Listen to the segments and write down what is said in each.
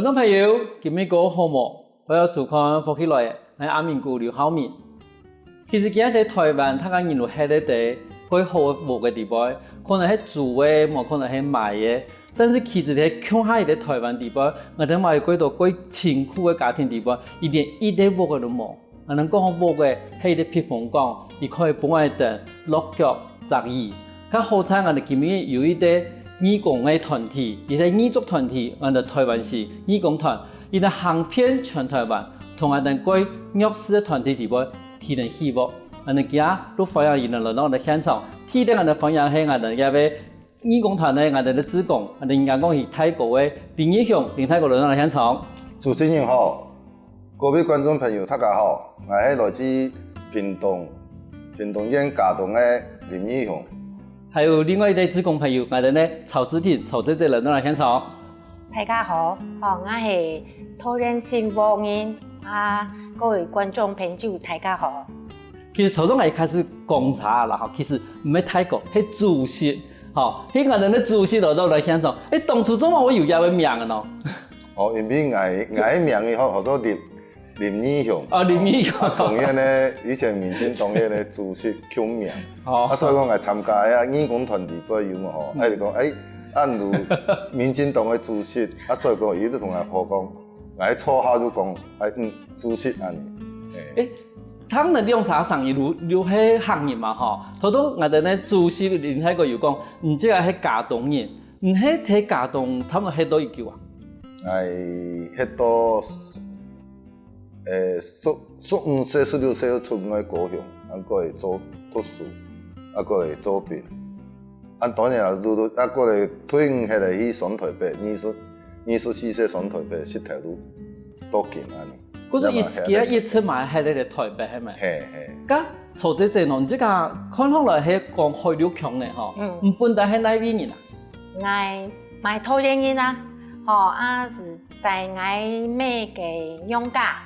观众朋友，今日过好无？我要收看福起来的，我阿明姑刘浩明。其实今日在台湾，他讲沿路喺咧地，可以好无嘅地方，可能係住嘅，冇可能係賣嘅。但是其實喺鄉下嘅台灣地方，我哋買幾多幾辛苦嘅家庭地方，一點一啲無嘅都冇。我能講無嘅係啲撇風講，你可以幫我哋落腳擇意。佢好彩我哋今日有一啲義工嘅團體，而且義足團體，我哋台灣市義工團，而且行遍全台灣，同我哋各弱勢嘅團體地方提點希望。我哋今日都歡迎人來到我哋現場，提點我哋歡迎係我哋嘅義工團咧，我哋嘅志工，我哋應該講係泰國嘅林義雄，林泰國來到我哋現場。主持人好，各位觀眾朋友大家好，我係來自屏東縣嘉東嘅林義雄。還有另外一啲志工朋友，我哋咧曹志婷、曹姐姐來到我哋現場。大家好，我係桃園新福人各位觀眾朋友大家好。其實頭先我一開始觀察啦，其實唔係泰國，係主席。好，迄個人的主席來到來現場，當初怎麼我有這個名嘅呢？哦，因為我的名叫做林義雄。哦，林義雄。同樣咧，以前民進黨嘅主席取名。哦。所以講我參加啊義工團體嗰有嘛吼，就講按如民進黨嘅主席，所以講伊都同我好講，我喺初校就講，主席安尼。他們用啥生意留喺行業嘛？吼，頭都我哋咧主席林泰國有講，唔知係喺嘉東人，唔係喺嘉東，他們喺多一叫啊？喺多15歲、16歲出我高雄，個會做讀書，個會做兵。當然啦，個會退伍下來去上台北，24歲上台北識頭路多見安尼。嗰時一出賣喺你哋台北係咪？係。咁曹姐姐儂，即個看落來係講海陸強嘅嗬，唔本地係哪邊人啊？我買桃園人啊，是在我妹嘅娘家，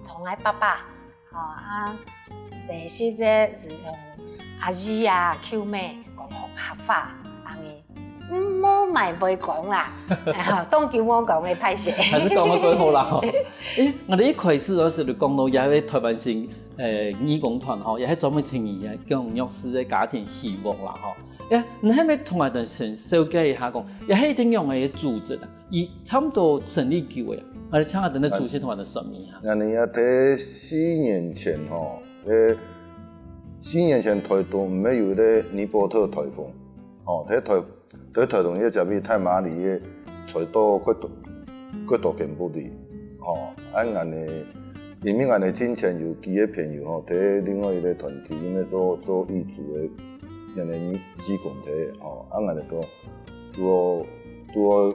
同我爸爸，細時啫是用阿姨啊、舅妹講合法安尼。冇咪會講啦，當叫我講嘅歹勢。還是講得幾好啦！我哋一開始嗰時就講到有位台灣省義工團吼，也係專門聽伊嘅講弱勢嘅家庭希望啦吼。你係咪同我哋先了解一下講，也係點樣嘅組織啊？伊差唔多成立幾位啊？我哋請下等啲主席同我哋說明下。你啊睇4年前吼，4年前台東唔係有咧尼伯特颱風，喺台東一隻比太馬里嘅吹到幾多件不離，因為我哋之前有幾個朋友喺另外一個團體裡面做義務嘅人哋志工體，我哋講都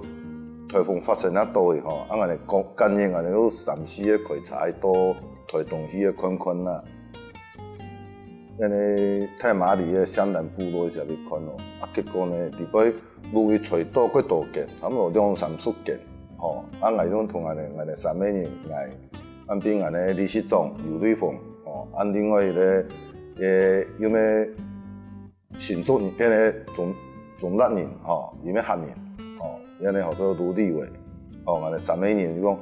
颱風發生得多嘅，我哋今年我哋都暫時嘅開採到台東去嘅看啦。因為太馬里嘅湘南部落就去看咯，結果呢，伫尾路去吹到幾多件，差唔多2-30件，我哋同我哋3個人，按邊我哋理事長劉瑞鳳，按另外一個有咩新竹人，嗰個總立人，有咩客人，因為叫做盧立偉，我哋3個人就講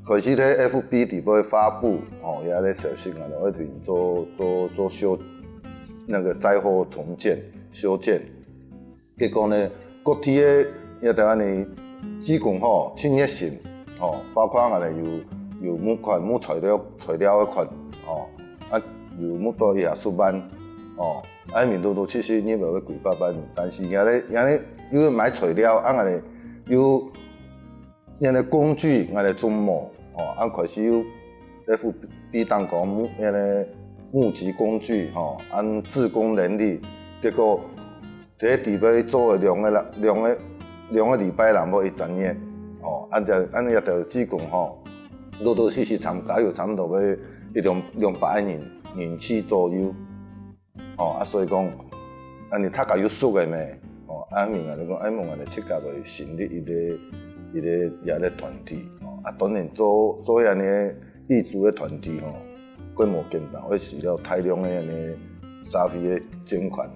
開始喺 FB 底部發布，也喺消息我哋會做修那個災後重建修建，結果呢，各地嘅也台灣嘅志工真熱心，包括我哋有木材料嘅款，有木刀也數班，面都其實你唔會幾百萬，但是也有買材料，我哋有人哋工具，我哋種木。開始有 FB 當講募集工具，按志工能力，結果喺地尾做2個禮拜人冇1整年，按一條志工，陸陸續續參加有差唔多要200人次左右，所以講，你大家有熟嘅咩？明我哋講，我哋設計嚟成立一個團體。當然做遐呢義務嘅團體規模簡單，會需要大量嘅社費嘅捐款，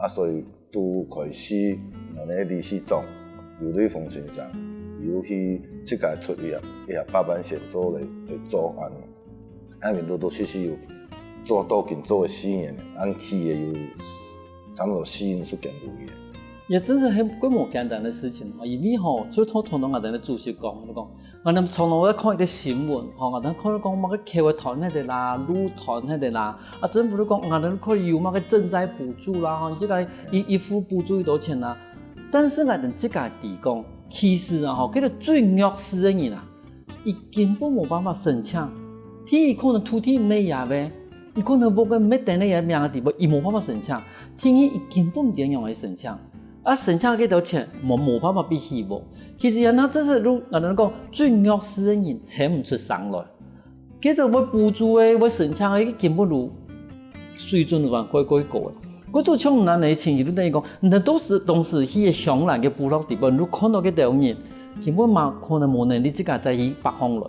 所以都開始理事長如你风身上，由去即届出伊也八班选做来做安尼，安尼陆陆续续有做到近做4年的，俺去的有差不多4年数件如意。也真是很规模简单的事情因为就从同我哋的主席讲，我哋从头我看一个新闻我哋看到讲乜个客户团迄个啦，路团迄个啦，政府都讲我哋可以有乜个赈灾补助啦，这个一付补助多钱啦，但是我哋这个地讲，其实这个最弱势的人伊根本冇办法申请，伊可能土地没也呗，伊可能冇个没等那个名的地步，伊冇办法申请，伊根本唔点用来申请。申请幾多錢，冇辦法比起喎。其實人真係如我哋講最弱勢嘅人，係唔出省來。幾多要補助嘅，要申請嘅，根本如水準還貴高嘅。嗰種像咱嘅情形，你等於講，那都是迄個上難嘅部落地方，你看到幾多人，根本嘛可能冇能力自家再去北方來。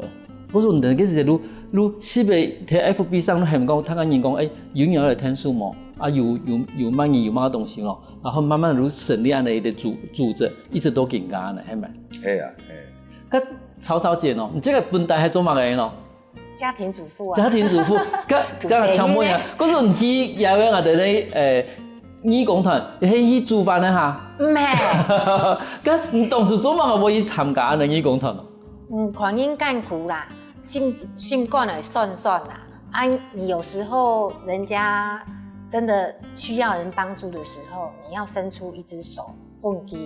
嗰種人嘅時候，你是咪喺 FB 上，你係唔講，睇緊人講，有人來聽數冇？有乜嘢有乜東西咯？然後慢慢如省力安尼的組織，一直都更加呢，係咪？係啊，係。曹操姐你這個本來係做乜嘅咯？家庭主婦啊。家庭主婦，咁請問啊，嗰陣去有冇我哋咧義工團，係去煮飯咧嚇？唔係。咁你當初做乜我會去參加呢義工團？看人艱苦啦，心肝來算啦。你有時候人家真的需要人幫助的時候，你要伸出一隻手，蹦迪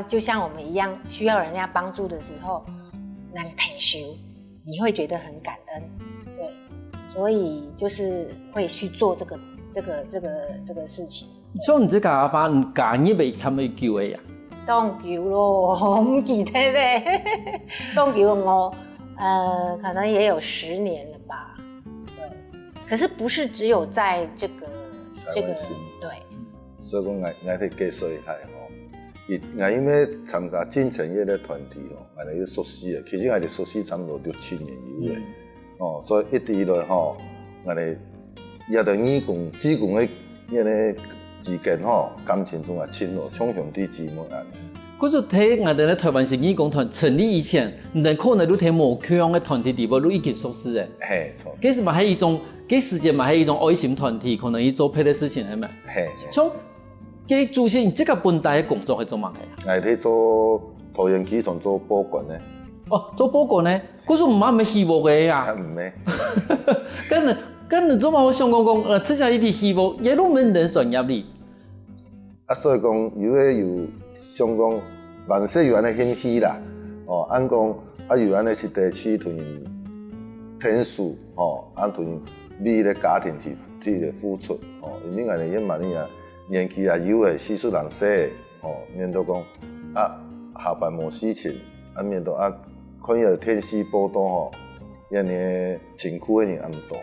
就像我們一樣，需要人家幫助的時候，那個挺手，你會覺得很感恩，對，所以就是會去做這個事情。像你這個阿爸，你家業未參與叫嘅呀？當叫咯，我唔記得咧。當叫我可能也有10年了吧。可是不是只有在這個對，所以講我哋介紹一下我因為參加進城業的團體我哋要熟悉嘅，其實我哋熟悉差唔多6-7年有嘅，所以一直以來我哋也對義工志工嘅之間感情仲係親和，像兄弟姊妹安尼。嗰陣睇我哋咧台灣是義工團成立以前，你可能都睇冇強嘅團體地步，都已經熟悉嘅。係錯。其實嘛係一種。嗰時間嘛係一種愛心團體，可能要做別的事情係咪？係。像嘅主席，你這個本地嘅工作係做乜嘅？我哋做桃園機場做保管咧。做保管咧，嗰時唔係咪希望嘅呀？唔係。咁你做乜我想講出下呢啲希望，也都唔係你專業哩。所以講有想講萬世有安尼興起啦，按講有安尼是地區團天數，按團。為了家庭去的付出，因為我哋因為年紀也有嘅40人歲，面到講下班冇事情，面到看有天氣報道因為情況嘅人咁多，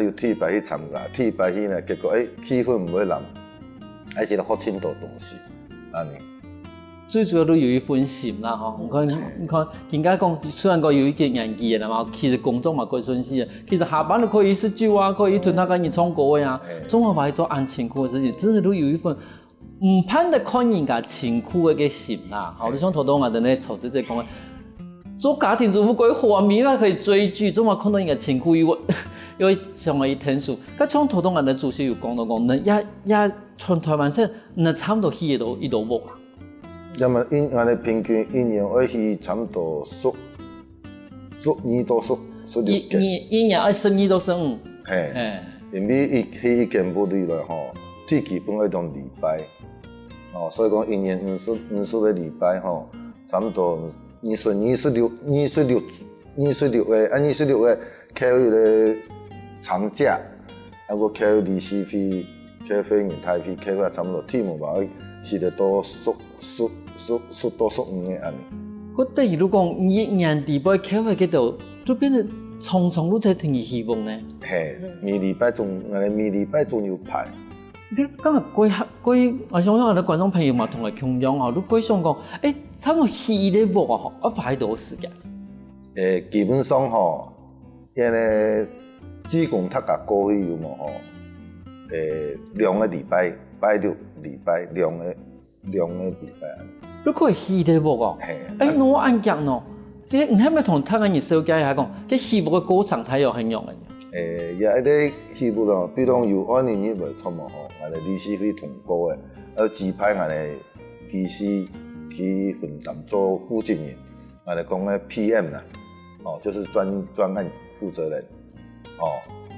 要體白去參加，體白去呢，結果氣氛唔會冧，還是發生多東西，安尼。最主要都有一份心啦，你看，人家講雖然講有一個年紀啦嘛，其實工作嘛過順勢，其實下班都可以飲酒啊，可以同他跟人唱歌呀，總係為做安辛苦嘅事情，真係都有一份唔盼得看人家辛苦嘅心啦。你像頭先我哋咧曹姐姐講嘅，做家庭主婦幾好啊，每晚可以追劇，總係看到人家辛苦因為成為天數。咁像頭先我哋主席有講到講，也從台灣先，那差唔多去一度屋啊。因為我哋平均一年要去差唔多12到16件，一年要12到15。係，因為去一件部隊來最基本係當禮拜，所以講一年50個禮拜差唔多26個扣個長假，還有扣利息費、扣飛人台費，扣個差唔多天無吧，是得多10到15個安尼。我等於如講，一年禮拜扣個幾多，都變成常常都睇聽伊希望呢。係，每禮拜總有排。你今日我想我哋觀眾朋友嘛，同我共樣你幾想講，差唔多去呢屋啊，花多時間？基本上因為志工讀個過去有冇2個禮拜，拜六禮拜2個2个礼拜安尼。你可以戏的无哦？嘿，那我按讲喏，你係咪同台灣人小姐下講，啲戲目嘅歌唱睇又很用嘅？也迄個戲目咯，比如有安年日袂出嘛吼，安尼律師費通過誒，指派安尼技師去分擔做負責人，安尼講咧 PM 啦，就是專案負責人，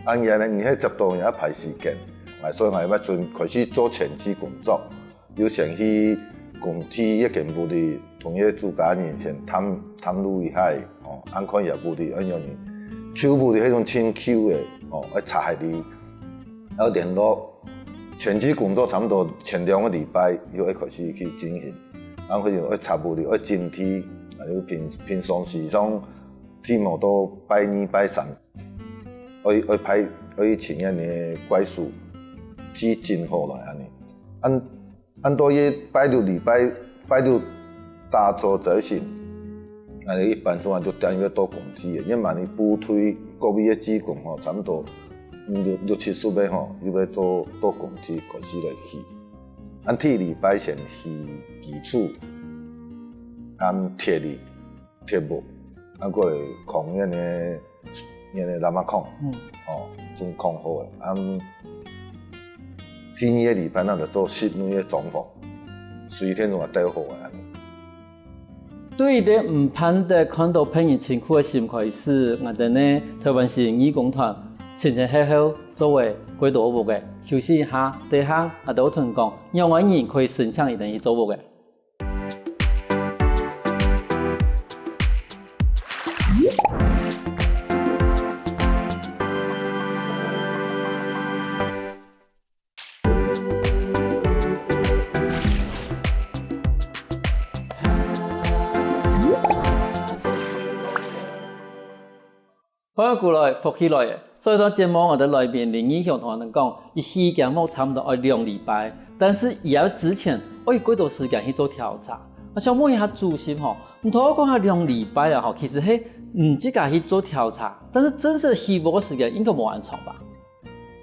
按嘢咧，你喺10多年要排時間，所以我要開始做前期工作，要先去共體一件部的同一主家人先探入一下，按看也部的按樣呢。Q 部的迄種清 Q 的，要查下啲，要聯絡前期工作差不多前2個禮拜又要開始去進行，然後佢就要查部的要整體，要平常時上天幕都拜2拜3，要派要請一個怪師去整好來安尼，按多嘢拜6禮拜大做執行。一般做完就點樣到工體嘅，因為你補推各位嘅職工吼，差不多6-7月吼，要做到工體開始來戲。按第禮拜先戲基礎，按鐵力、鐵木，按過來控嗰個南馬控，總控好嘅。按第2個禮拜，咱就做室內嘅裝潢，隨天仲係帶好嘅安尼。對於啲唔盼得看到朋友辛苦嘅心開始，我哋呢台灣市義工團前後作為幾多務嘅，休息一下，第一下我哋同講，讓我人可以申請一定去做務嘅。翻過來復起來嘅，所以當節目我哋來賓林義雄同我哋講，伊戲節目差唔多要2禮拜，但是伊要之前要幾多時間去做調查。我想問一下主席吼，唔同我講下2禮拜啊吼，其實係唔自家去做調查，但是真實戲目嘅時間應該冇咁長吧？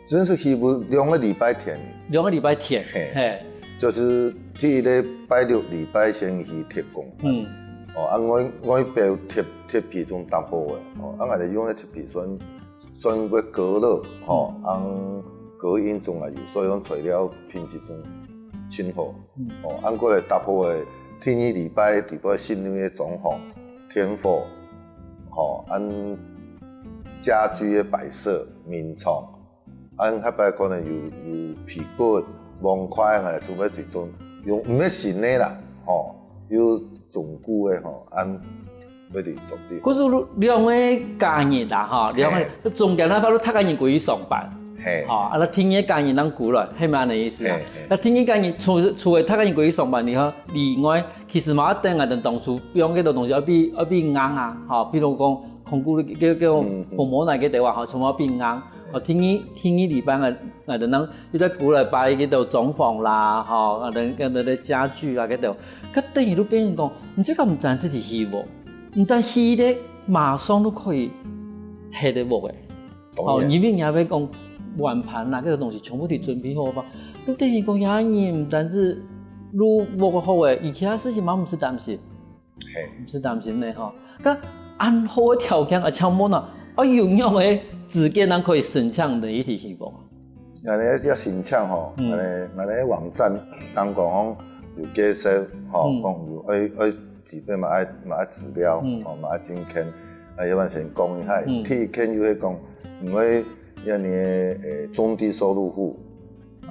真實戲目2個禮拜天，2個禮拜天，嘿，就是第1禮拜6禮拜先去鐵工。我標鐵皮種搭好嘅，我哋用嘅鐵皮算要隔熱，隔音種也有，所以講材料品質種真好。按過來搭好嘅，第2禮拜底部室內嘅裝潢、天火，按家具嘅擺設、面床，按下擺可能有皮骨、網塊，我哋做咩一種用唔係新嘅啦，有中古嘅按要嚟做啲。嗰時2個假日啦，2個中間那把都他個人過去上班，那天嘅假日咱過來，係咪咁嘅意思啊？那天嘅假日除咗他個人過去上班，然後另外其實嘛一定係當初用嘅東西要比硬啊，比如講控股叫父母那個地方，全部要比硬。天一禮拜我哋能要在過來擺嗰度裝潢啦，我哋家具啦嗰度。佢等於都俾人講，你這個唔單止係戲目，唔但戲咧馬上都可以戲得無嘅。因為人家講碗盤啦，嗰個東西全部都準備好吧。都等於講人唔單止錄無好嘅，而其他事情嘛唔是擔心，唔是擔心嘅嗬。咁按好嘅條件而搶冇呢，要用嘅資格能可以申請的一啲戲目。人哋要申請吼，我哋網站當講。有介紹，講有自備嘛愛資料，嘛愛證件，要不然先講一下。第一件就係講，因為一年中低收入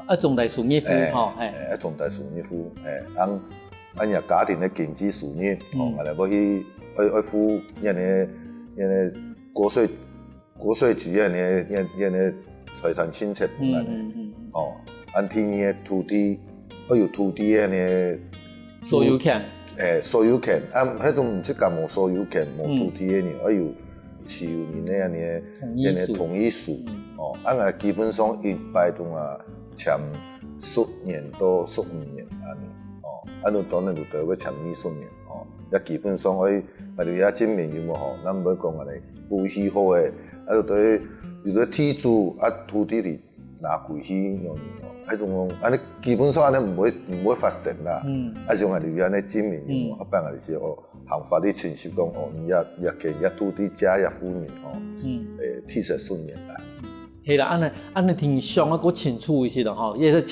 戶，中大事業戶，中大事業戶，按日家庭嘅經濟事業，我哋要去要付一年國稅局一年財產清冊本來，按第二個土地。要有土地嘅呢所有權，所有權，迄種唔只講冇所有權，冇土地嘅呢，要有持有人嘅同意書，我基本上一般都簽10年到15年安尼，你當然就得要簽20年，也基本上我哋也證明有冇嗬，咱唔好講我哋不起好嘅，就對有啲地主土地嚟拿回去用。迄种安尼基本上安尼唔会发生啦。像啊，例如安尼证明啊，别个就是哦，行法律程序讲哦，也给也土地家也夫人哦，替色顺延啦。系啦，安尼挺上啊，个清楚一些的哈，也是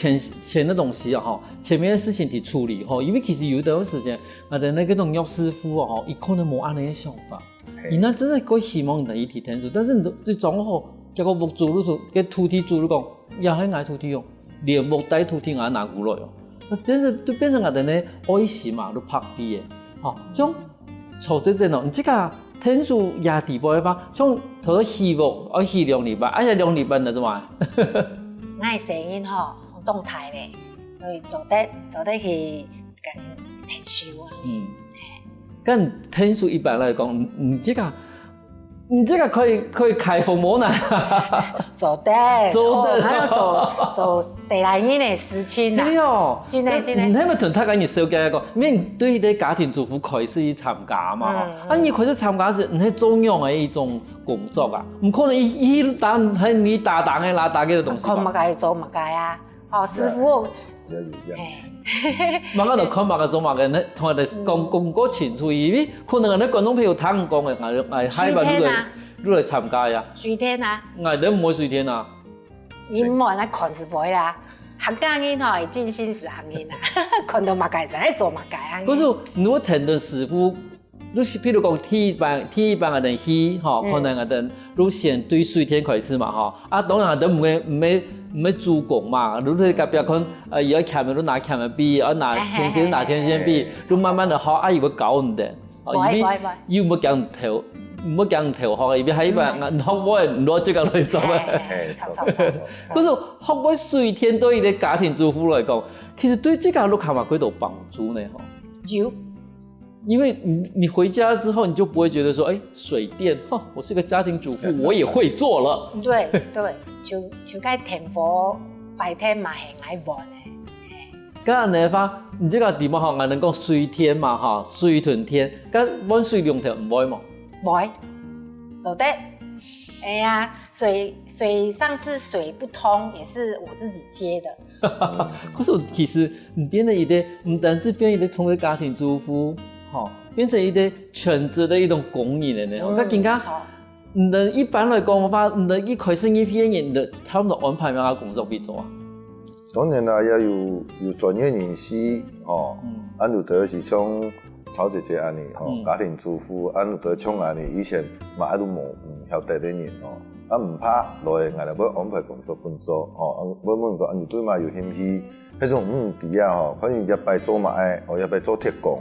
前的东西啊哈，前面的事情去处理哈，因为其实有的时间，啊的那个农药师傅哦，伊可能冇安尼的想法，伊那真係佢希望你提天數，但是你總好，結果木做嗰時，嘅土地主你講，也係捱土地用，連木帶土地也拿過來哦，真是就變成我哋呢愛心嘛，都拍飛嘅，嚇，像曹姐姐哦，你這個。天數也地步吧，像頭希望要希2禮拜，哎呀2禮拜那怎麼？我係聲音吼動態咧，所以做得去跟天數啊。咁天數一般來講，你這個可以開封門啊？做得，還要做西來人的事情啊。係哦，真係。你係咪同他講你小姐講，因為你對啲家庭主婦開始去參加嘛？你開始參加時，你係中央嘅一種工作啊，唔可能一打係你打嘅拉打嘅東西。看物界做物界啊，師傅。嘛，我就看物界做物界，你同我哋講個清楚，因為可能啲觀眾朋友聽唔講嘅，係海外你嚟參加呀？水天啊！我哋唔會水天啊！你唔好人看是會啦，客家人吼會盡心是行人啊，看到物界就係做物界啊。可是如果聽到師傅，你譬如講第一班嘅人去，可能嘅人你先對水天開始嘛，當然都唔會主攻嘛，你去隔壁看，要鉗嘅都拿鉗嘅筆，要拿天線拿天線筆，你慢慢地學，如果搞唔得，要唔講頭。唔好講頭學，而係因為學會唔攞這個嚟做嘅。可是學會水天對啲家庭主婦嚟講，其實對這個你看嘛幾多幫助呢？有，因為你回家之後，你就不會覺得說，水電，我是個家庭主婦，我也會做了。對，就該天父白天嘛係愛玩嘅。咁你話，你這個地方學我能講水天嘛，水屯天，咁揾水龍頭唔會嘛？會，做得，哎呀，水上次水不通，也是我自己接的。可是其實你變得一個，唔單止變一個從個家庭主婦，變成一個全職的一種工人咧。我更加，一般來講，我發，你一開始一批人，你差唔多安排咩工作俾做啊？當然啦，要有專業人士，按有得是像。曹姐姐安尼家庭主婦，按有得像安尼，以前嘛喺度唔曉得的人唔怕落嚟，我哋要安排工作本做要問個，你對嘛有興趣？迄種啲啊可能一擺做嘛愛，一擺做鐵工，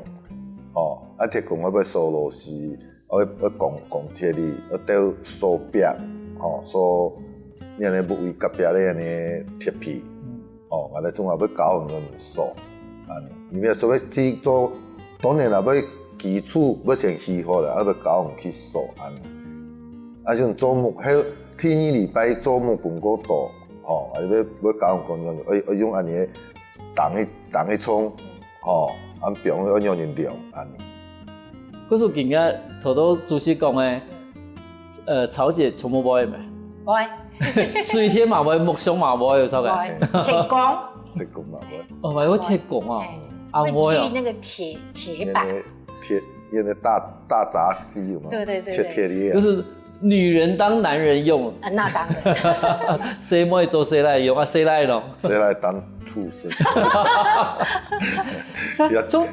鐵工我要掃螺絲，我要鋼鐵哩，要吊掃壁，掃你安尼不為隔壁咧安尼鐵皮，我哋總係要搞唔掃，安尼，因為所謂去做。當然啦，要基礎要先起好啦，要教人去掃安尼。像做木，迄第2禮拜做木工嗰度，要教人講要用安尼動去衝，按表要用人量安尼。嗰時今日頭都主席講誒，曹姐全部冇咪？冇。水天嘛冇，木箱嘛冇，有錯嘅。鐵工嘛冇。哦，係個鐵工啊。會鋸那個鐵板，那個大閘機有嗎？對，切鐵的，就是女人當男人用。那當然。誰可以做誰來用啊？誰來咯？誰來當畜生？咁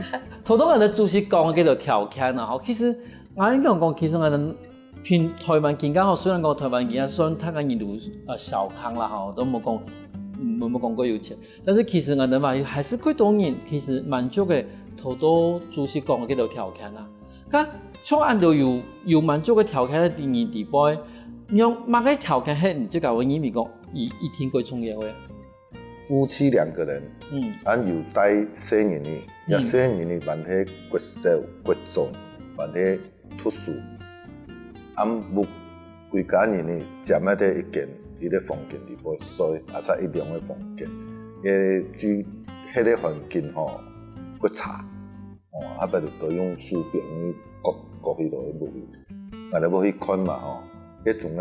頭先我哋主席講嘅叫做調侃啊，其實我應該講，其實我哋偏台灣更加好，雖然講台灣更加算睇緊印度小康啦，都冇講。冇講過有錢，但是其實我哋話還是幾多人其實滿足嘅，好多主席講嘅叫做調侃啦。咁像按照有滿足嘅調侃嘅定義地位，用乜嘅調侃係唔知教我意味講，一天過重要嘅。夫妻2個人，按有帶細人嘅，也細人嘅問題骨瘦骨壯，問題突出，按木規家人嘅佔一啲一件。伊個房間裡邊水，也是一兩個房間，住迄個環境佫差，後擺就用書本去各去落去無去，我哋要去看嘛迄種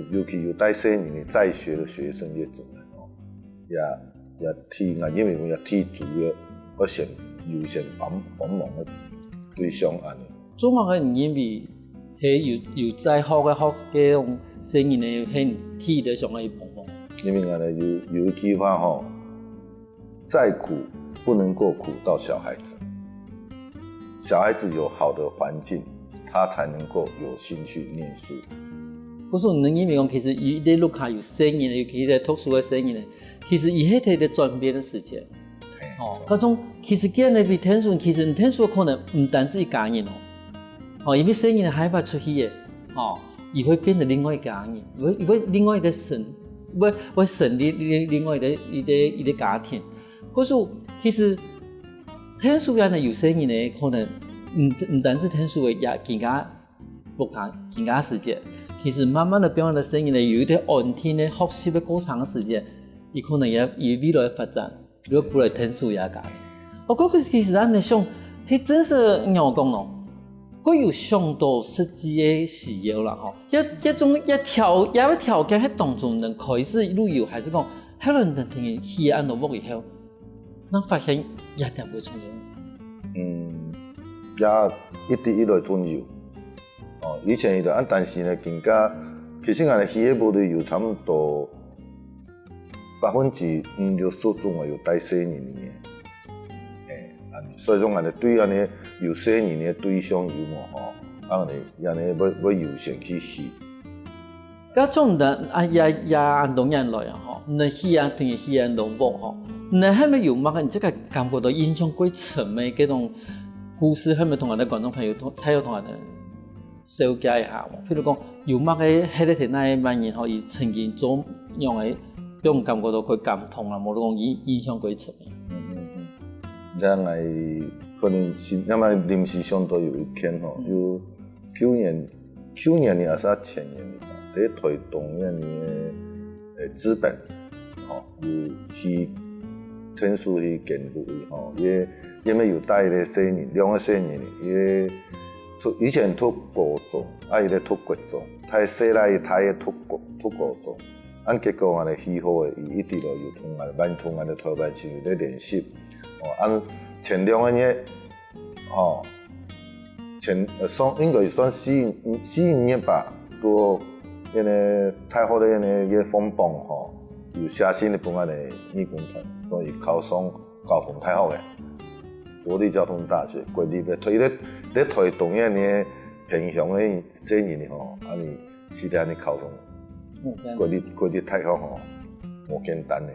尤其有帶細年嘅在學的學生迄種也也天啊，因为也天主嘅我先优先帮忙嘅对象安尼。中国嘅人因为係有再好嘅學嘅種聲音咧，係天得上嘅幫忙。因為安尼有一句話吼，再苦不能夠苦到小孩子，小孩子有好的環境，他才能夠有興趣念書。嗰時你因為講，其實伊啲錄下有聲音，尤其係特殊嘅聲音咧，其實伊係睇得轉變嘅時間。嗰種其實今日比聽書，其實你聽書可能唔單止一家人因為聲音係害怕出去嘅，伊會變成另外一家人，會另外一個神，會神的另外一個家庭。嗰時其實聽書嘅人有聲音咧，可能唔單止聽書嘅，也更加錄下更加時間。其實慢慢的表演的聲音咧，有一啲安聽咧學習嘅過長嘅時間，伊可能也未來發展，如果不來聽書也假。嗰個其實咱嚟想，係真是讓我講咯，佢有相當實際嘅需要啦，一種一條件喺當中能開始旅遊，還是講喺人哋聽戲安到屋以後，咱發現一定會重要。也一直以來存有。以前伊就按，但是呢，更加其實安尼戲嘅舞隊有差不多5%-60%種有帶細年嘅，安尼，所以講安尼對安尼有細年嘅對象有無安尼要優先去戲。咁種人也按同人來你戲同戲同舞你係咪有乜？你即係感覺到印象幾深嘅嗰種故事，係咪同我哋觀眾朋友睇到同我哋小解一下譬如講有乜嘅喺你哋那班人可以曾經做樣嘅，俾人感覺到佢感動啊，無論講印象幾深。這樣係可能是因為臨時上都有一篇有去年也是前年的吧，在推動那年的資本有去天數去建立因為有帶個青年兩個青年也以前讀高中，伊咧讀國中，太細啦，他也讀高中。結果安尼喜好誒，伊一直都有同安尼台灣市咧練習。前兩個月，應該算4年吧，都因為太好的個風暴有寫信嚟幫我哋義工團，所以考上交通太好嘅國立交通大學，國立嘅推動呢啲偏向嘅青年安尼是啲安尼考上國立太好無簡單嘅，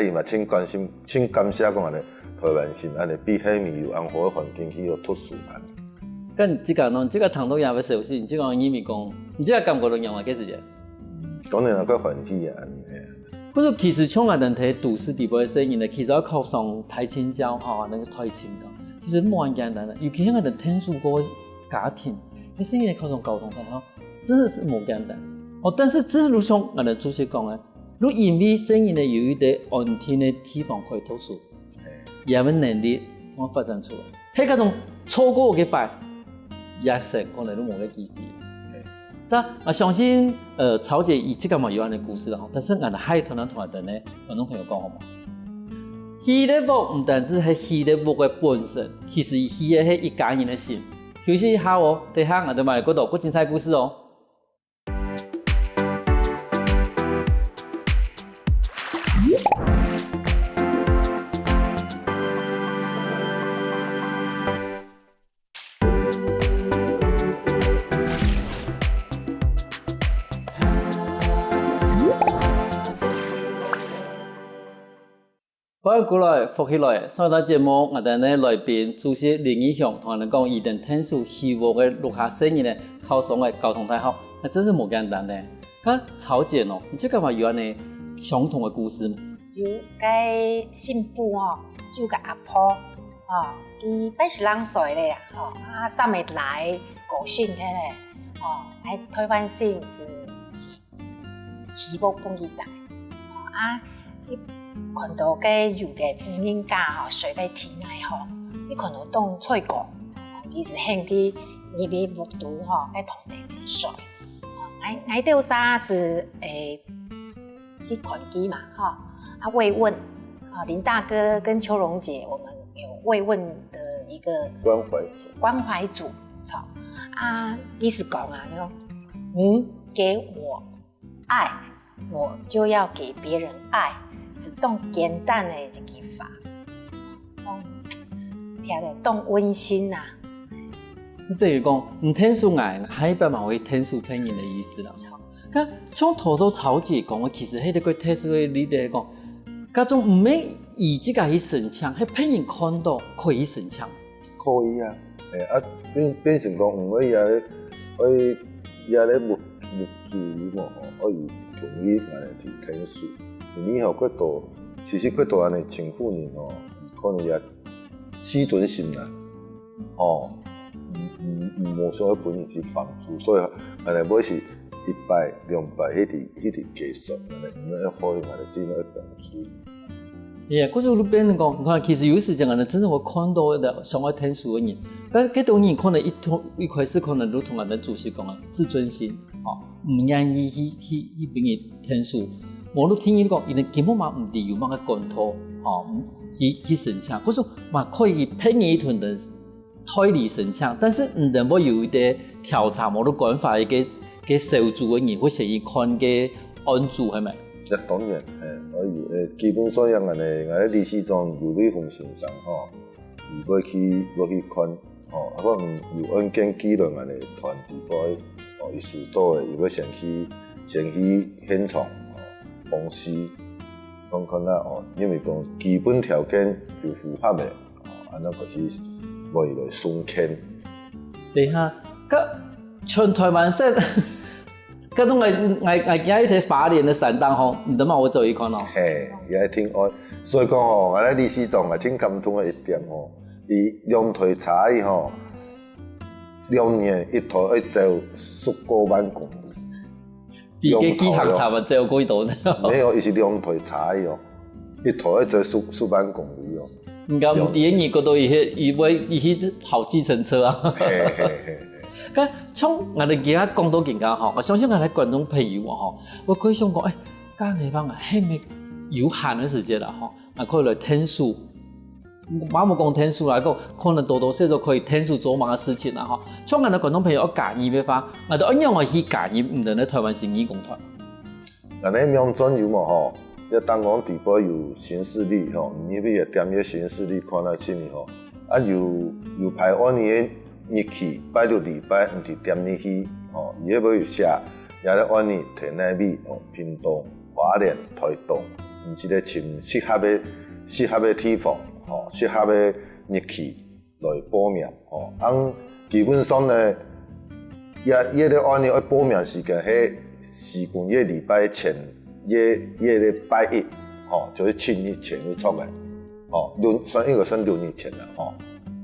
伊嘛請感謝講安尼台灣省安尼比遐咪有安好嘅環境去讀書安尼。咁即個談到也要小心，即個意味講，你即個感覺到讓我幾時啫？當然個環境安尼。嗰個其實像我哋睇都市地方嘅聲音咧，其實要考上台青教那個台青教。其實冇咁簡單的，尤其係我哋聽書嗰個家庭，你聲音考上高中真的是冇簡單。但是正如像我哋主席講嘅，如因為聲音咧有一啲安聽嘅地方可以讀書，也有能力我發展出來。喺嗰種錯過嘅擺，也成可能都冇嘅機會。但我相信曹姐以這個嘛有安嘅故事啦，但是我哋還同我哋咧觀眾朋友講好嘛。戲嘅舞唔單止係戲嘅舞嘅本身，其實戲嘅係一家人嘅心。休息一下等下我哋埋嗰度不精彩故事歡迎過來，福起來！上檔節目，我哋咧來賓主席林義雄同我哋講，伊哋聽書希望嘅錄下聲音咧，考上嘅交通大學，那真是冇簡單咧。咁曹姐你即個話有安尼相同嘅故事嗎？有個新婦有個阿婆佢82歲咧上未來高興嘅咧喺台灣省是起步本地大看到個有個婦人家隨便提來你看到當吹過其實興啲伊啲木圖喺旁邊水我哋有啥是去看機嘛慰問林大哥跟秋荣姐，我们有慰问的一个关怀组，好意思讲啊，你给我爱，我就要给别人爱，是动简单的一句法，听着动温馨呐。等于讲，天数爱，还一般嘛会天数骗人的意思啦。咁像头头曹姐讲的，其实迄个天数的你嚟讲，嗰种唔免以即个去神枪，迄骗人看到可以神枪。可以啊，变成讲唔可以也咧物主嘛吼，可以统一来提天数。你吼嗰度，其实嗰度安尼情妇人吼，可能也基准性啦，哦，无想要本人去帮助，所以安尼要是100、200，迄个技术，安尼唔要好用，安尼只能要帮助。可是路边人讲，你看，其实有时阵啊，真正我看到的想要天数的人，但嗰种人可能一开始可能如同俺的主席讲啊，自尊心，唔愿意去俾人天数。我都听伊讲，伊根本嘛唔理由嘛个管托，去神枪，可是嘛可以骗人一团的推理神枪，但是唔能够有一啲调查我都管法嘅受助嘅人，或是伊看嘅案主系咪？当然，可以，基本上样安尼，我理事长由你份先生吼，伊要去看，可能有案件记录安尼传递过，伊事到的，伊要先去现场，分析，看啦，因为讲基本条件就符合的，安尼就是为了送签。对哈，全台湾省。嗰種我今日睇花蓮的山檔吼，唔得嘛，我做一看咯。嘿，也挺愛，所以講吼，我哋理事長啊，真感動嘅一點吼，伊兩台茶葉吼，2年一台要走19萬公里。比個機行差嘛，走幾多呢？沒有，伊是2台茶葉哦，一台要走10萬公里哦。唔夠唔第二年嗰度伊去跑計程車啊。嘿嘿嘿。咁像我哋而家講到更加吼，我相信我哋觀眾朋友吼，我可以想講，假地方啊，係咪有限嘅時間啦？吼，啊，可以來天數，冇講天數來講，可能多多少少可以天數做某個事情啦，吼。像我哋觀眾朋友我介意嘅話，我哋一樣去介意，唔能喺台灣成義工團。嗱，你苗專有嘛吼？要當講地保有行事曆吼，你要點個行事曆看下先吼，啊有排按年。日期擺到禮拜，唔是點你去，伊迄要寫，也咧按你田內美，屏東、花蓮、台東，毋是咧尋適合的地方，適合的日期來報名，基本上呢，也咧按你要報名時間，迄時間個禮拜前，也咧拜1，就是7日前去出嘅，算6日前啦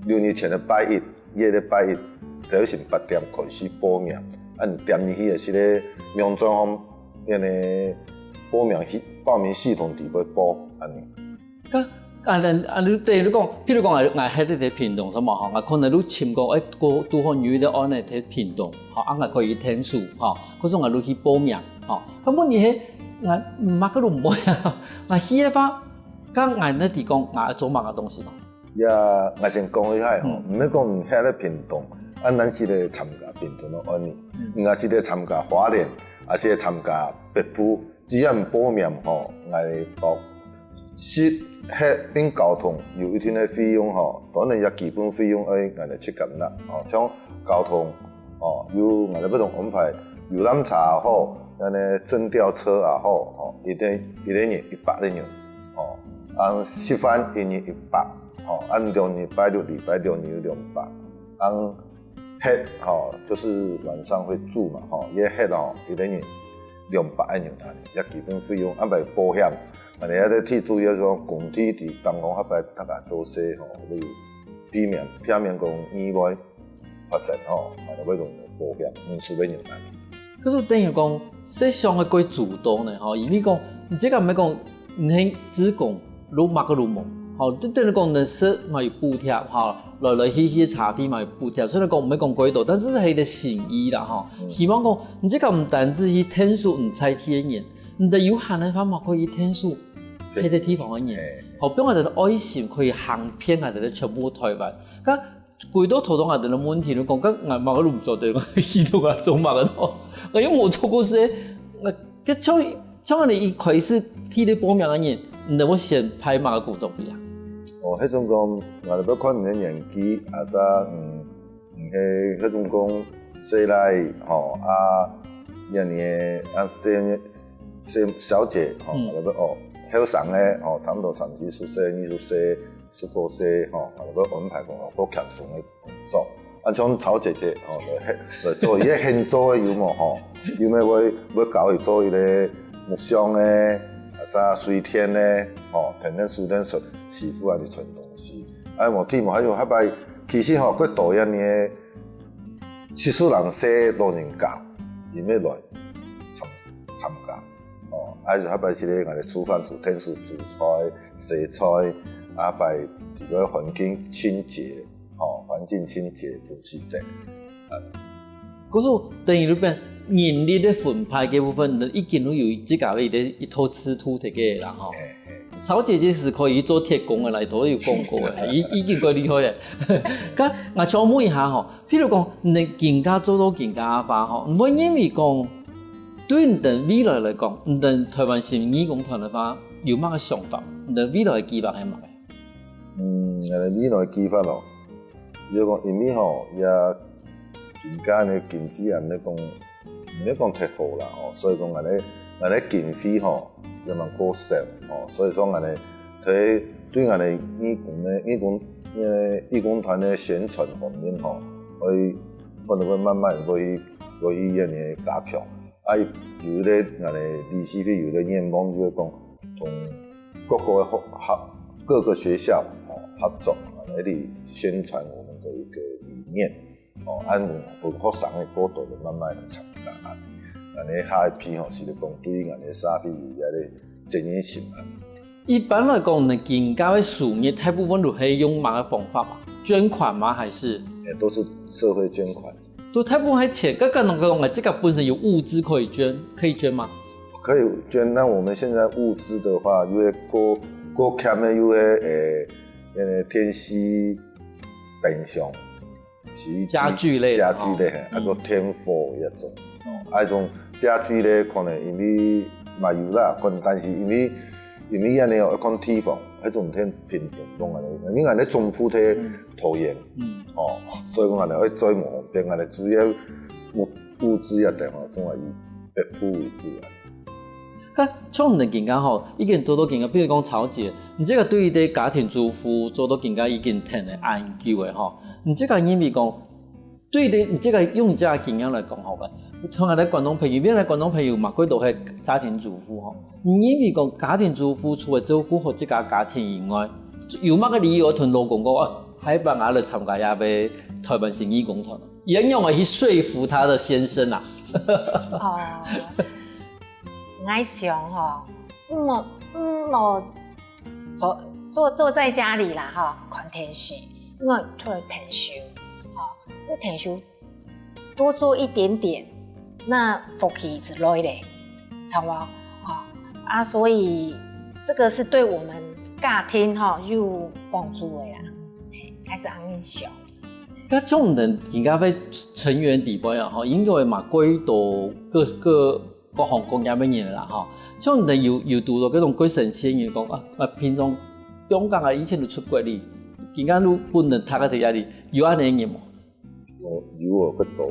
，6日前的拜1。夜咧拜1早晨8點開始報名，你點入去就是咧民專方因個報名系統底要報安尼。你對你講，譬如講我喺啲屏東什麼吼，我可能你簽過都好有啲安尼喺屏東，我可以天數，嗰種我你去報名，咁問題係我唔乜都唔會啊，我去嘅話，咁我呢地講我做乜嘅東西咯？也我先講一下吼，唔免講喺咧屏東，咱是咧參加屏東的案例，也是咧參加花蓮，也是咧參加北部，只要唔報名吼，我哋包食喺邊交通有一定嘅費用吼，當然也基本費用我哋切緊啦，像交通有我哋不同安排，遊覽車也好，徵調車也好，一年100日按食飯1日100。按2日拜6禮拜2日200，按黑就是晚上會住嘛，也黑一年200元安尼，也基本費用安排保險，安尼也咧替注意說工體佇當講安排大家做些你避免講意外發生安尼要用保險，唔需要用安尼。可是等於講，實上嘅幾主動呢？因為講，你這個唔係講，唔係只講攞乜個攞冇。對你講人設嘛有補貼，來去茶店嘛有補貼，所以講唔係講幾多，但是係個誠意啦，希望講你這個唔單止去天數唔採體驗，你的有限的話嘛可以天數迄个地方嘅人，後邊我哋愛心可以行遍我哋咧全部台灣。咁幾多頭當我哋嘅問題，你講咁我冇個唔做對，我去到我做乜嘅咯？我因為我做過事，佢像我哋一開始睇你報名嘅人，你我先派馬個股東啲啊。哦，迄種講我哋要看你年紀，啊啥係迄種講細來吼一年小姐吼，我哋要後生嘅吼，差不多30歲、20歲、19歲吼，我哋要安排講個強鬆嘅工作。像曹姐姐吼，來做伊個現做嘅有無吼？有咩要教伊做伊個木箱嘅，啊啥水田嘅，吼，天天水田師傅啊，啲傳東西。無睇無還有迄擺，其實吼，佢導演嘅70人說老人教，伊要來參加。就迄擺是咧，我哋煮飯煮天數煮菜、洗菜，擺啲個環境清潔，環境清潔做事的。嗰個等於裏邊人力的分派嘅部分，已經都有自家嘅一套制度嘅嘅啦，吼。曹姐姐是可以做鐵工嘅啦，都有講過嘅，已經夠厲害嘅。咁我想問一下吼，譬如講你更加做到更加化吼，唔會因為講。對你哋未來嚟講，你哋台灣市民義工團嘅話，有乜嘅想法？你哋未來嘅計劃係乜嘅？我哋未來嘅計劃咯，如果講因為吼也近間嘅經濟唔係講忒好啦，所以講我哋經費吼也蠻過少，所以說我哋對我哋義工團嘅宣傳方面吼，可能會慢慢會一年加強。有咧，我哋理事會有咧願望，就係講同各個學校合作，嚟啲宣傳我們的一個理念，按文化上嘅角度就慢慢嚟參加。我哋下一批是嚟講對我哋社會有一個正義性。一般來講，你更加嘅事業大部分都係用乜嘅方法嘛？捐款嗎？還是？都是社會捐款。都大部分係錢，剛剛講嘅，這個本身有物資可以捐嗎？可以捐。那我們現在物資的話，因為過欠的有天氣冰箱、洗衣機、家具類，個天火一種。嗰種家具咧，可能因為嘛有啦，但是因為安尼一個地方，迄種天平動動安尼，因為安尼總鋪體拖延。所以講我哋可以再唔方便，我哋主要物資一定總係以別鋪為主。咁從你更加好，已經做到更加，比如講曹姐，你這個對於啲家庭主婦做到更加已經挺嚟研究嘅吼。你這個因為講對你這個用你這個經驗來講好嘅，從我哋廣東朋友，因為廣東朋友嘛，佢都係家庭主婦吼。你因為講家庭主婦除咗照顧好自家家庭以外，有乜個理由同老公講喺辦我嚟參加下邊台灣市義工團，應用嚟去說服他的先生啊。我想吼，坐在家裡啦，哈，看電視，因為出來退休，那退休多做一點點，那福氣是來的，知道嗎？所以這個是對我們家庭有幫助的啦。還是安尼想。咁種人而家喺成員地位啊，嗬，應該嘛幾多各行各業嘅人啦，嗬。種人有讀到嗰種幾神仙嘅講啊，平常香港啊以前都出國哩，而家都本人讀喺地下哩，有安尼嘅冇？有佢多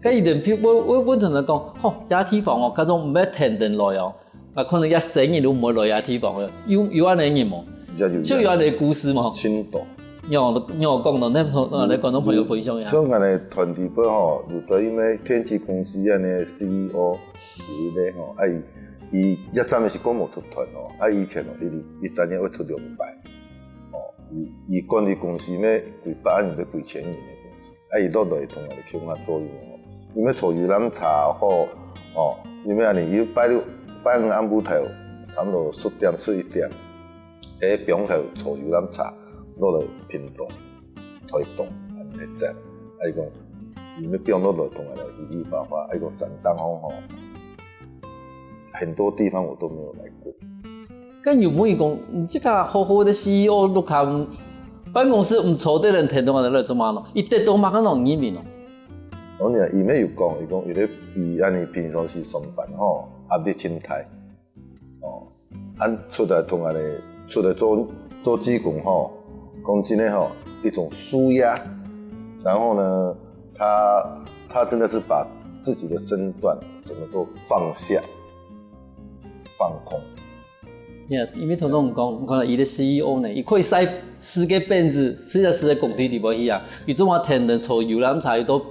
咁一定譬如我同佢講，吼，野地方嗰種唔係天天來哦，可能一世人都唔會來野地方嘅，有安尼嘅冇？就有安尼故事嘛？青島，讓我講到你廣東朋友分享一下。像我哋團隊本吼，有對因為天氣公司安尼 CEO 有咧吼，伊一陣咪是講無出團哦，以前哦，伊昨年會出200，伊管理公司咩幾百人到幾千人嘅公司，伊落來同我哋傾下作用哦，伊咩坐遊覽車好伊咩安尼，伊拜五暗晡頭，差不多10點11點。喺中頭坐遊覽車落來屏東、台東安尼嚟站，伊講伊咩中落來同我哋去發，伊講山東吼，很多地方我都沒有來過。跟有问伊讲，即个好好的 CEO 都看办公室唔坐的人，听到我在那做嘛咯？伊得到嘛个弄移民咯。当然，伊咩有讲，伊讲伊安尼平常时上班吼，压力真大，出来同安尼出来做技工吼，讲真的吼，一种舒压，然后呢，他真的是把自己的身段什么都放下，放空。因为同同讲，看到伊的 CEO 呢，伊可以使4个辫子，40个工地地方去啊，伊做嘛天然抽游览茶都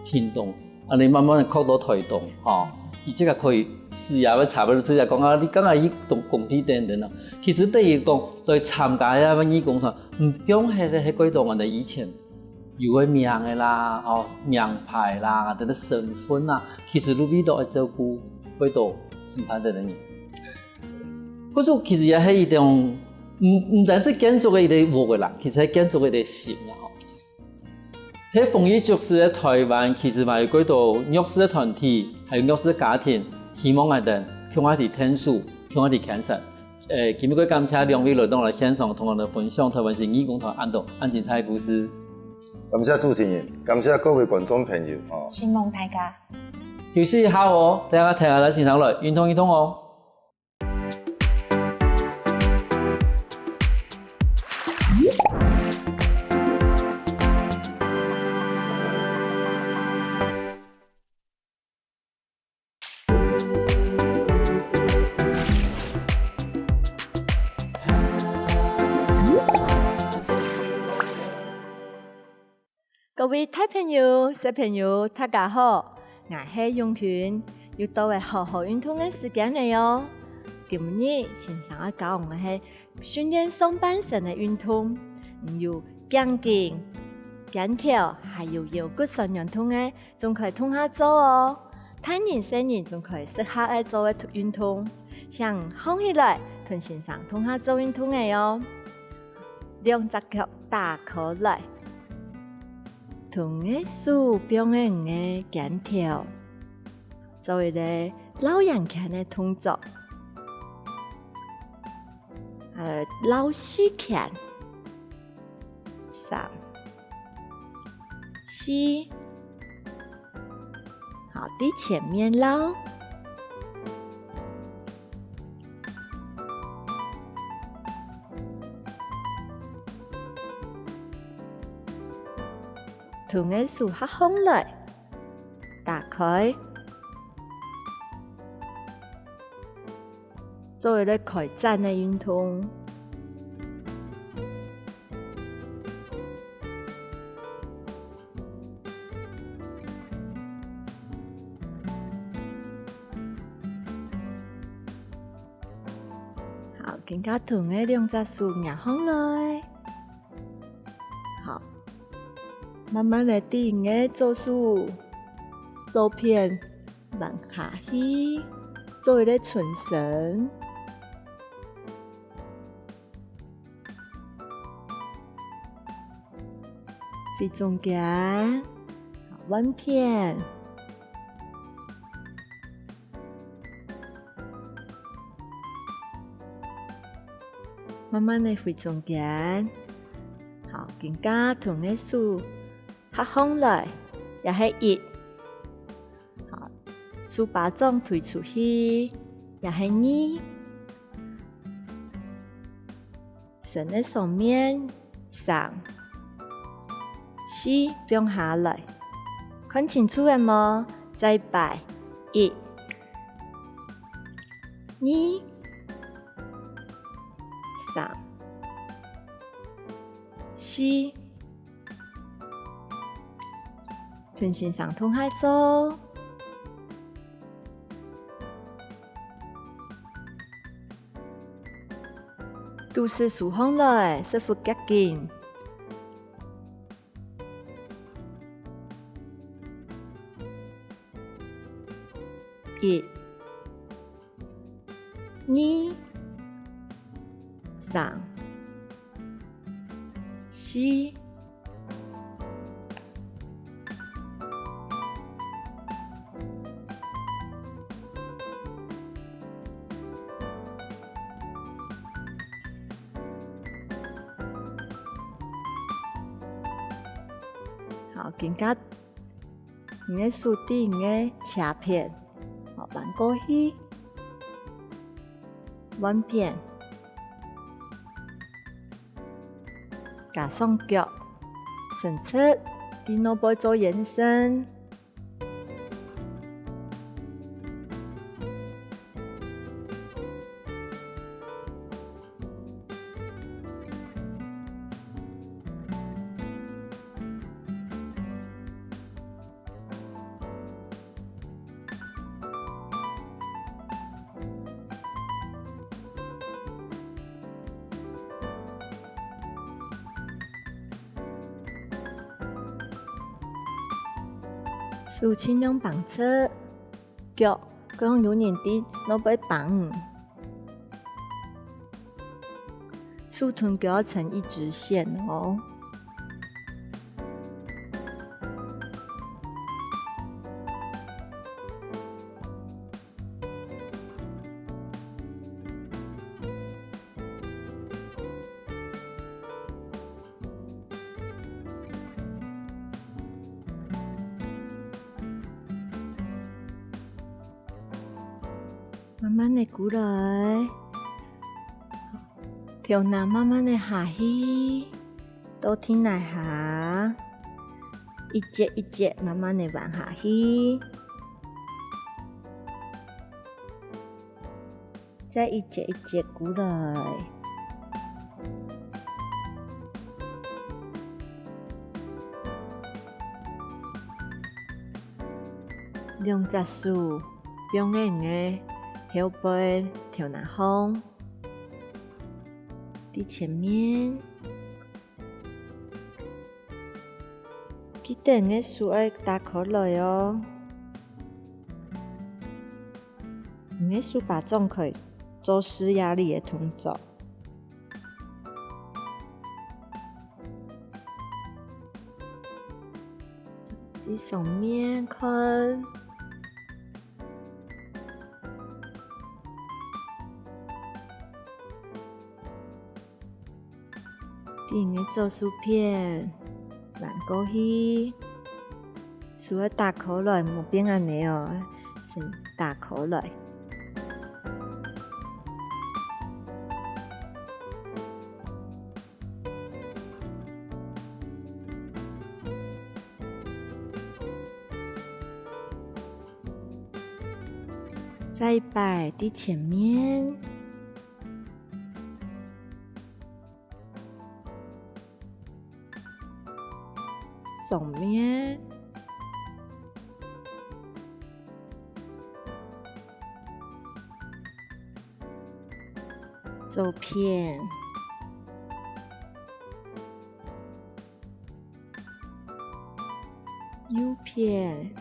行动，安尼慢慢的扩大推动，吼，伊即个可以事业要差不多，只是讲啊，你讲啊，伊工地等等啊，其实对伊讲，对参加遐个义工团，唔用迄几多人的以前有个名的啦，哦，名牌啦，等等身份啦，其实路边都会照顾几多参加的人员。可是其实也係一種唔單止建築嘅一個活嘅啦，其實係建築嘅一個心啦吼。喺豐裕爵士喺台灣，其實嘛有幾多弱勢嘅團體，還有弱勢嘅家庭，希望我哋向我哋聽書，向我哋獻身。今日感謝兩位來到我哋現場，同我哋分享台灣市義工團安精彩嘅故事。感謝主持人，感謝各位觀眾朋友哦。希望大家休息一下哦，大家聽下嚟欣賞嚟，運動運動哦。各位大朋友、小朋友，大家好，我係永權，又到係好好運動嘅時間嚟哦。今日先生要教我係訓練上半身嘅運動，有頸頸、肩條，還有腰骨上運動嘅，仲可以同下做哦。大人小人仲可以適合嚟做嘅運動，像放起來同先生同下做運動嘅哦。兩隻腳打開來。同個手表現個肩條，做一個老人看的動作，老鼠看3、4，好，的前面撈。同個手合起來，打開，做一個開展的運動。好，更加同個兩隻手壓起來。好。慢慢來定嘅做數，做片慢下去，做一個純繩，喺中間彎片，慢慢嚟喺中間，好，更加同個數。合起來，也係1，好，手把掌推出去，也係2，伸喺上面3、4，放下來，看清楚了嗎？再擺1、2、3、4。同先生同下做，都是數行來，是副腳筋。1、2、3、4。好，更加你的树底你的切片，好，弯过去，弯片，加上脚，伸出，伫脑部做延伸。手轻量绑车，脚用有年底脑部绑，手臀脚要成一直线哦。慢慢的鼓来，跳拿慢慢的下去，都听来下，一节一节慢慢的往下去，再一节一节鼓来，两只手用硬的。后背跳拿风，伫前面，记得你手要打开来哦。你手把总可以做施压力的动作。伫上面看。你做薯片，弯过去，手要打开来，莫变安尼哦，先打开来。再摆伫前面。上面，左片，右片，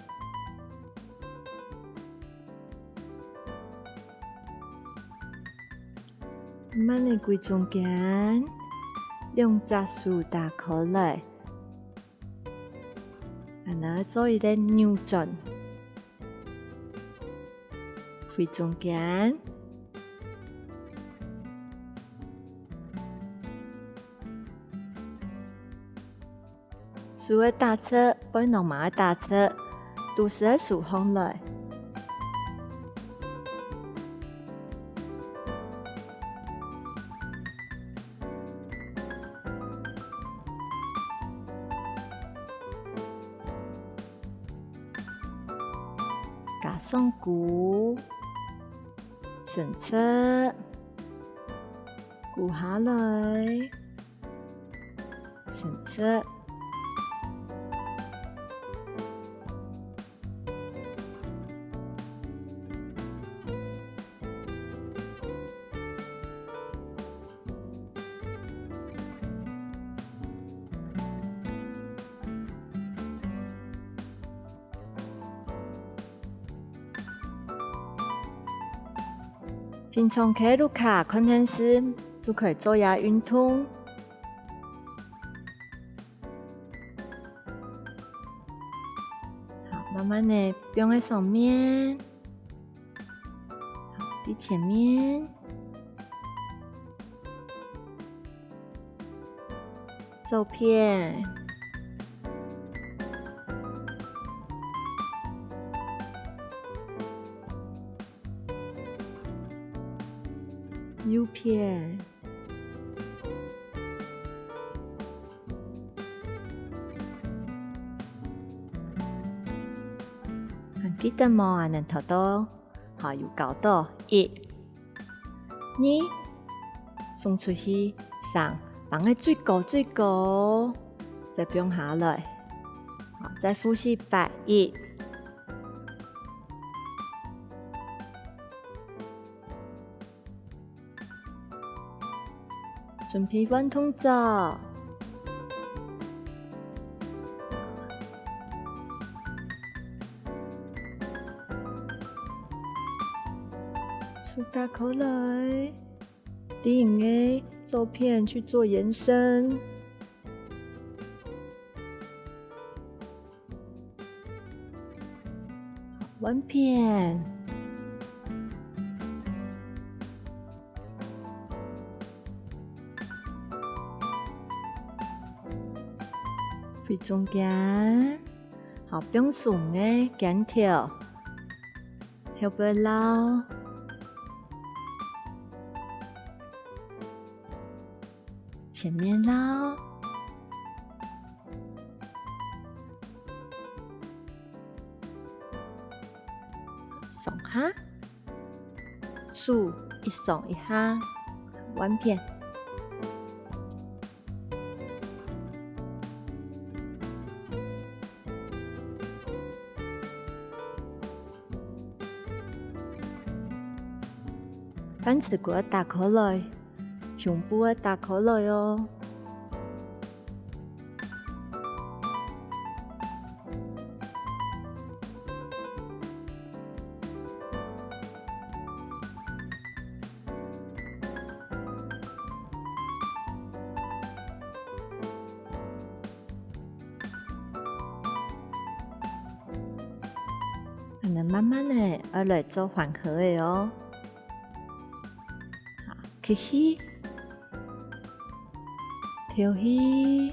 慢慢的归中间，两只手打开来。然后做一个扭转，回中间，手要打侧，不能慢慢打侧，都是要手放来。加上鼓，伸出，鼓下来，伸出，平常开路卡看电视都可以做下运动。好，慢慢的放在上面，好，伫前面，左片，右片。还記得冇啊？能睇到，好有搞到1、2，送出去3，放喺最高，再放下來。好，再呼吸8、1。準備運動咗。手打開來，對應嘅照片去做延伸。完片。最中間，好平順嘅肩條，後背撈，前面撈，鬆下，手一鬆一下，完片。反翅骨打開來，胸部打開來哦。可能慢慢的而來做緩和的哦。吸氣，調氣，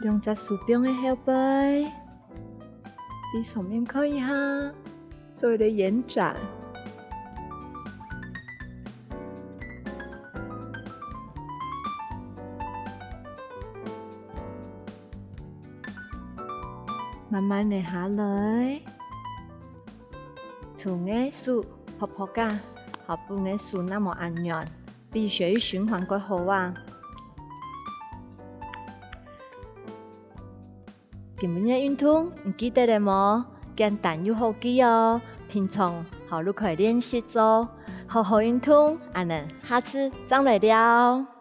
用隻手柄的後背，喺上面看一下，做一個延展。慢慢地下來，頭嘅手泡泡㗎，後半嘅手那麼安軟，比血液循環更好啊！今日嘅運動唔記得了冇？簡單又好記哦，平常好都可以練習做，好好運動，下次再來聊。